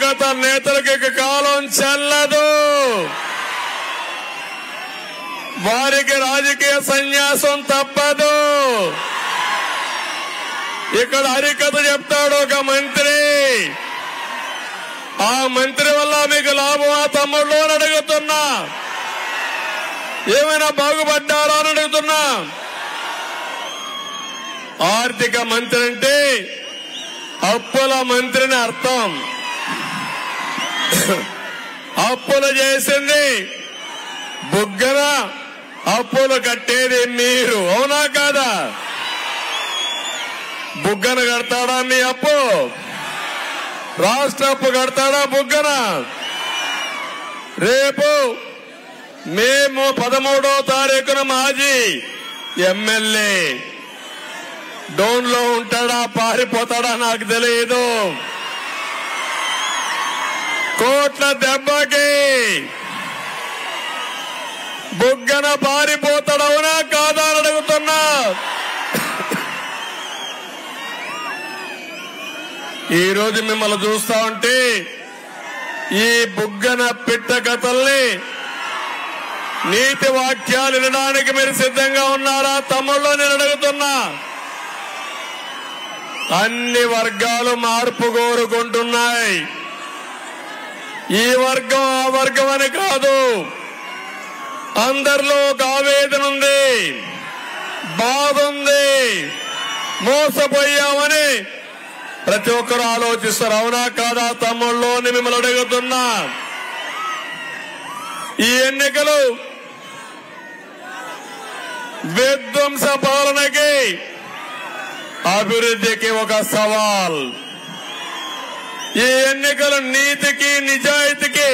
దివంగత నేతలకు కాలం చెల్లదు. వారికి రాజకీయ సన్యాసం తప్పదు. ఇక్కడ హరికథ చెప్తాడు ఒక మంత్రి. ఆ మంత్రి వల్ల మీకు లాభమా తమ్ముళ్ళు అని అడుగుతున్నా. ఏమైనా బాగుపడ్డారా అని అడుగుతున్నా. ఆర్థిక మంత్రి అంటే అప్పుల మంత్రిని అర్థం. అప్పులు చేసింది బుగ్గన, అప్పులు కట్టేది మీరు. అవునా కాదా? బుగ్గన కడతాడా మీ అప్పు? రాష్ట్ర అప్పు కడతాడా బుగ్గన? రేపు మేము 13వ తారీఖున మాజీ ఎమ్మెల్యే డోన్లో ఉంటాడా పారిపోతాడా నాకు తెలియదు. కోట్ల దెబ్బకి బుగ్గన పారిపోతాడవునా కాదా అని అడుగుతున్నా. ఈ రోజు మిమ్మల్ని చూస్తా ఉంటే ఈ బుగ్గన పిట్ట కథల్ని, నీతి వాక్యాలు వినడానికి మీరు సిద్ధంగా ఉన్నారా తమ్ముళ్ళు? నేను అడుగుతున్నా. అన్ని వర్గాలు మార్పు కోరుకుంటున్నాయి. ఈ వర్గం ఆ వర్గం అని కాదు. అందరిలో ఒక ఆవేదన ఉంది, బాధ ఉంది, మోసపోయామని ప్రతి ఒక్కరు ఆలోచిస్తారు. అవునా కాదా తమ్ముళ్ళు అని మిమ్మల్ని అడుగుతున్నా. ఈ ఎన్నికలు విధ్వంస పాలనకి, అభివృద్ధికి ఒక సవాల్. ఈ ఎన్నికలు నీతికి నిజాయితీకి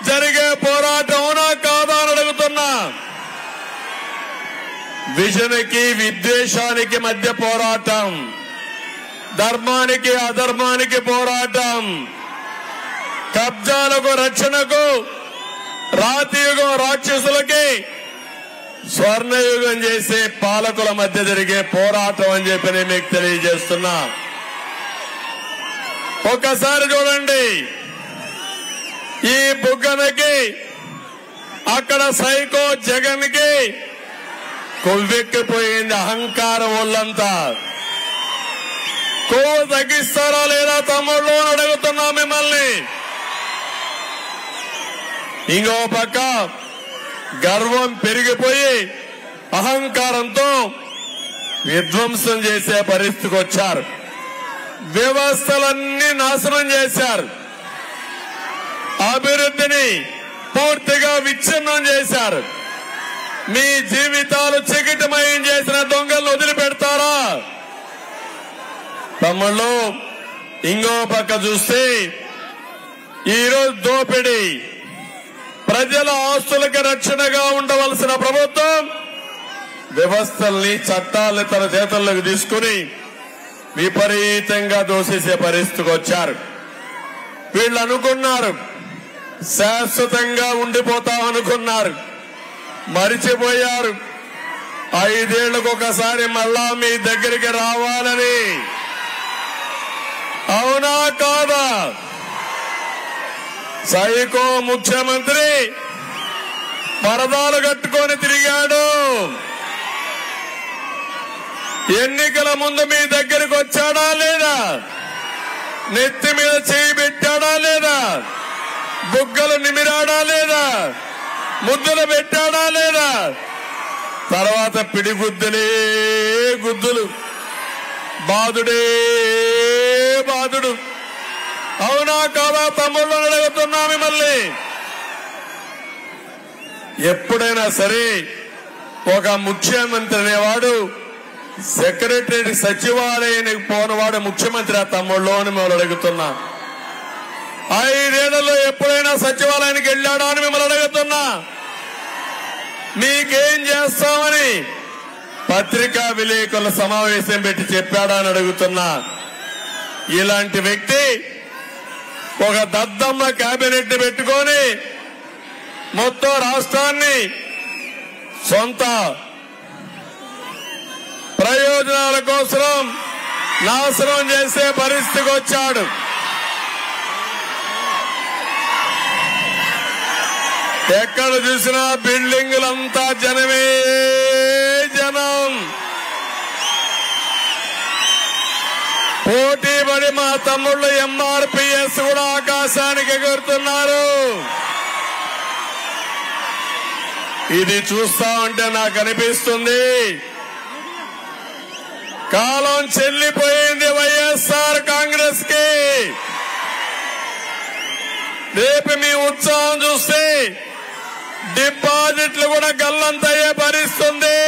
జరిగే పోరాటం. అవునా కాదా అని అడుగుతున్నా. విజన్కి విద్వేషానికి మధ్య పోరాటం, ధర్మానికి అధర్మానికి పోరాటం, కబ్జాలకు రక్షణకు, రాతియుగం రాక్షసులకి స్వర్ణయుగం చేసే పాలకుల మధ్య జరిగే పోరాటం అని చెప్పి నేను మీకు తెలియజేస్తున్నా. ఒక్కసారి చూడండి, ఈ బుగ్గనకి అక్కడ సైకో జగన్ కి కొవ్వెక్కిపోయింది అహంకారం వాళ్ళంతా. కొవ్వు తగ్గిస్తారా లేదా తమ్ముళ్ళు అని అడుగుతున్నా మిమ్మల్ని. ఇంకో పక్క గర్వం పెరిగిపోయి అహంకారంతో విధ్వంసం చేసే పరిస్థితికి వచ్చారు. వ్యవస్థలన్నీ నాశనం చేశారు. అభివృద్ధిని పూర్తిగా విచ్ఛిన్నం చేశారు. మీ జీవితాలు చీకటిమయం చేసిన దొంగలను వదిలిపెడతారా తమ్ముళ్ళు? ఇంకో పక్క చూస్తే ఈరోజు దోపిడీ, ప్రజల ఆస్తులకు రక్షణగా ఉండవలసిన ప్రభుత్వం వ్యవస్థల్ని, చట్టాలని తన చేతుల్లోకి తీసుకుని విపరీతంగా దోసేసే పరిస్థితికి వచ్చారు. వీళ్ళు అనుకున్నారు శాశ్వతంగా ఉండిపోతామనుకున్నారు, మరిచిపోయారు 5 ఏళ్లకు ఒకసారి మళ్ళా మీ దగ్గరికి రావాలని. అవునా కాదా? సైకో ముఖ్యమంత్రి పరదాలు కట్టుకొని తిరిగాడు. ఎన్నికల ముందు మీ దగ్గరికి వచ్చాడా లేదా? నెత్తి మీద చేయి పెట్టాడా లేదా? బుగ్గలు నిమిరాడా లేదా? ముద్దులు పెట్టాడా లేదా? తర్వాత పిడిగుద్దులే గుద్దులు, బాధుడే బాధుడు. అవునా కాదా తమ్ముళ్ళు అడుగుతున్నా మిమ్మల్ని. ఎప్పుడైనా సరే ఒక ముఖ్యమంత్రి అనేవాడు సెక్రటరీ సచివాలయానికి పోనవాడు ముఖ్యమంత్రి ఆ తమ్ముళ్ళు అని మిమ్మల్ని అడుగుతున్నా. 5 ఏళ్లలో ఎప్పుడైనా సచివాలయానికి వెళ్ళాడా అని మిమ్మల్ని అడుగుతున్నా. మీకేం చేస్తామని పత్రికా విలేకరుల సమావేశం పెట్టి చెప్పాడా అని అడుగుతున్నా. ఇలాంటి వ్యక్తి ఒక దద్దమ్మ కేబినెట్ పెట్టుకొని మొత్తం రాష్ట్రాన్ని సొంత ప్రయోజనాల కోసం నాశనం చేసే పరిస్థితికి వచ్చాడు. ఎక్కడ చూసినా బిల్డింగులంతా జనమే జనం. పోటీపడి మా తమ్ముళ్ళు ఎంఆర్పీఎస్ కూడా ఆకాశానికి ఎగురుతున్నారు. ఇది చూస్తా ఉంటే నాకు అనిపిస్తుంది కాలం చెల్లిపోయింది వైఎస్ఆర్ కాంగ్రెస్ కి. రేపు మీ ఉత్సాహం చూస్తే డిపాజిట్లు కూడా గల్లంతయ్యే పరిస్థితుంది.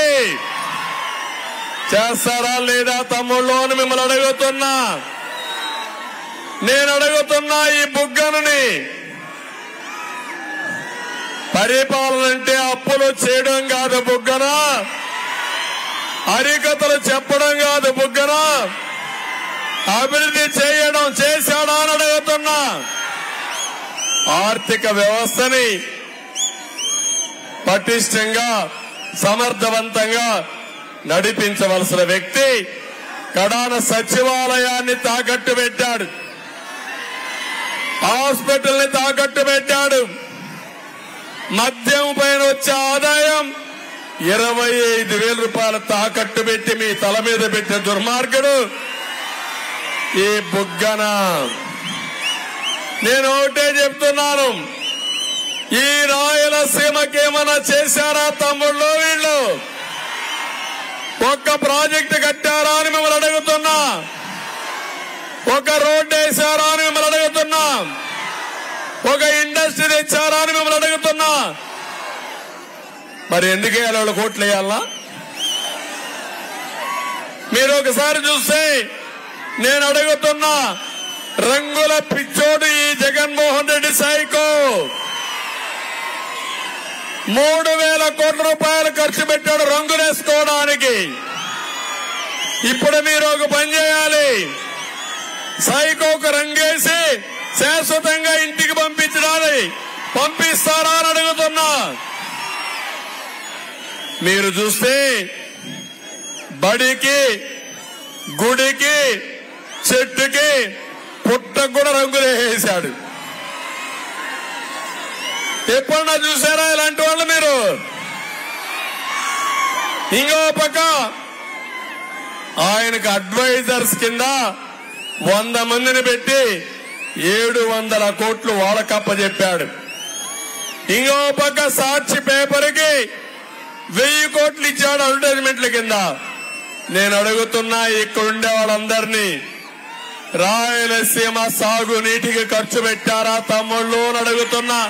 చేస్తారా లేదా తమ్ముళ్ళు అని మిమ్మల్ని అడుగుతున్నా. నేను అడుగుతున్నా ఈ బుగ్గనని. పరిపాలన అంటే అప్పులు చేయడం కాదు బుగ్గన, హరికథలు చెప్పడం కాదు బుగ్గన, అభివృద్ధి చేయడం చేశాడా అని అడుగుతున్నా. ఆర్థిక వ్యవస్థని పటిష్టంగా సమర్థవంతంగా నడిపించవలసిన వ్యక్తి కడాన సచివాలయాన్ని తాకట్టు పెట్టాడు, హాస్పిటల్ని తాకట్టు పెట్టాడు. మద్యం పైన వచ్చే ఆదాయం 25,000 రూపాయలు తాకట్టు పెట్టి మీ తల మీద పెట్టే దుర్మార్గుడు ఈ బుగ్గన. నేను ఒకటే చెప్తున్నాను, ఈ రాయలసీమకి ఏమైనా చేశారా తమ్ముళ్ళు వీళ్ళు? ఒక్క ప్రాజెక్టు కట్టారా అని మిమ్మల్ని అడుగుతున్నా, ఒక రోడ్డు వేశారా అని మిమ్మల్ని అడుగుతున్నా, ఒక ఇండస్ట్రీ తెచ్చారా అని మిమ్మల్ని అడుగుతున్నా. మరి ఎందుకు వేయాలి వాళ్ళు కోట్లు వేయాలనా? మీరు ఒకసారి చూస్తే నేను అడుగుతున్నా, రంగుల పిచ్చోడు ఈ జగన్మోహన్ రెడ్డి సైకో 3,000 కోట్ల రూపాయలు ఖర్చు పెట్టాడు రంగులేసుకోవడానికి. ఇప్పుడు మీరు ఒక పని చేయాలి, సైకోకు రంగేసి శాశ్వతంగా ఇంటికి పంపిస్తారా అని అడుగుతున్నా. మీరు చూస్తే బడికి, గుడికి, చెట్టుకి, పుట్టకు కూడా రంగులు వేసాడు. ఎప్పుడన్నా చూసారా ఇలాంటి వాళ్ళు మీరు? ఇంకో పక్క ఆయనకు అడ్వైజర్స్ కింద 100 మందిని పెట్టి 700 కోట్లు వాళ్ళకప్పచెప్పాడు. ఇంకో పక్క సాక్షి పేపర్కి 1000 కోట్లు ఇచ్చాడు అడ్వర్టైజ్మెంట్ల కింద. నేను అడుగుతున్నా ఇక్కడుండే వాళ్ళందరినీ, రాయలసీమ సాగునీటికి ఖర్చు పెట్టారా తమ్ముళ్ళు అని అడుగుతున్నా,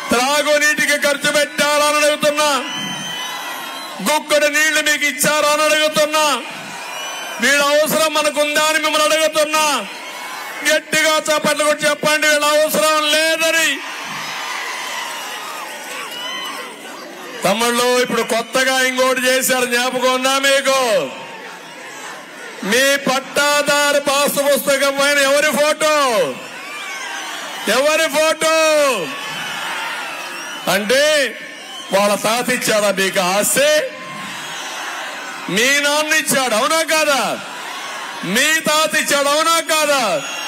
త్రాగునీటికి ఖర్చు పెట్టారా అని అడుగుతున్నా, గుక్కడి నీళ్లు మీకు ఇచ్చారా అని అడుగుతున్నా, వీళ్ళ అవసరం మనకుందా అని మిమ్మల్ని అడుగుతున్నా. గట్టిగా చప్పట్లు కూడా చెప్పండి, వీళ్ళ అవసరం లేదని. తమ్ముళ్ళు ఇప్పుడు కొత్తగా ఇంకోటి చేశారు, జ్ఞాపకం ఉందా మీకు? మీ పట్టాదారు పాసు పుస్తకం పైన ఎవరి ఫోటో అంటే వాళ్ళ తాత ఇచ్చాడా మీకు ఆస్తి? మీ నాన్న ఇచ్చాడు, అవునా కాదా? మీ తాత ఇచ్చాడు, అవునా కాదా?